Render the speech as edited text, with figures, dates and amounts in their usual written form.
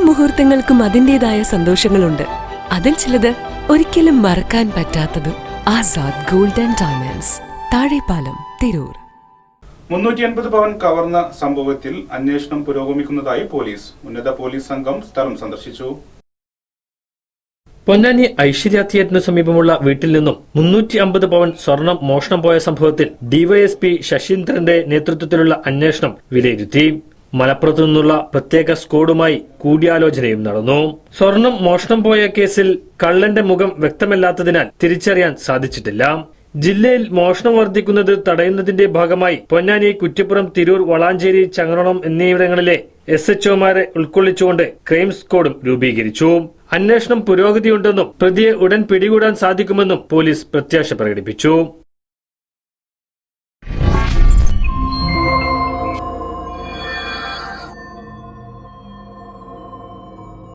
മുഹൂർത്തങ്ങൾക്കും അതിന്റേതായ സന്തോഷങ്ങളുണ്ട്. അതിൽ ചിലത് ഒരിക്കലും മറക്കാൻ പറ്റാത്തതും. Azad gold and diamonds, Thazhepalam, Tirur. 380 പവൻ കവർന്ന സംഭവത്തിൽ അന്വേഷണം പുരോഗമിക്കുന്നതായി പോലീസ്. ഉന്നത പോലീസ് സംഘം സ്ഥലം സന്ദർശിച്ചു. പൊന്നാനി ഐശ്വര്യ തിയേറ്ററിന് സമീപമുള്ള വീട്ടിൽ നിന്നും 350 പവൻ സ്വർണം മോഷണം പോയ സംഭവത്തിൽ ഡിവൈഎസ്പി ശശീന്ദ്രന്റെ നേതൃത്വത്തിലുള്ള അന്വേഷണം വിലയിരുത്തി. മലപ്പുറത്തു നിന്നുള്ള പ്രത്യേക സ്ക്വാഡുമായി കൂടിയാലോചനയും നടന്നു. സ്വർണം മോഷണം പോയ കേസിൽ കള്ളന്റെ മുഖം വ്യക്തമല്ലാത്തതിനാൽ തിരിച്ചറിയാൻ സാധിച്ചിട്ടില്ല. ജില്ലയിൽ മോഷണം വർദ്ധിക്കുന്നത് തടയുന്നതിന്റെ ഭാഗമായി പൊന്നാനി, കുറ്റിപ്പുറം, തിരൂർ, വളാഞ്ചേരി, ചങ്ങരംകുളം എന്നിവിടങ്ങളിലെ SHOമാരെ ഉൾക്കൊള്ളിച്ചുകൊണ്ട് ക്രൈം സ്ക്വാഡും രൂപീകരിച്ചു. അന്വേഷണം പുരോഗതിയുണ്ടെന്നും പ്രതിയെ ഉടൻ പിടികൂടാൻ സാധിക്കുമെന്നും പോലീസ് പ്രത്യാശ പ്രകടിപ്പിച്ചു.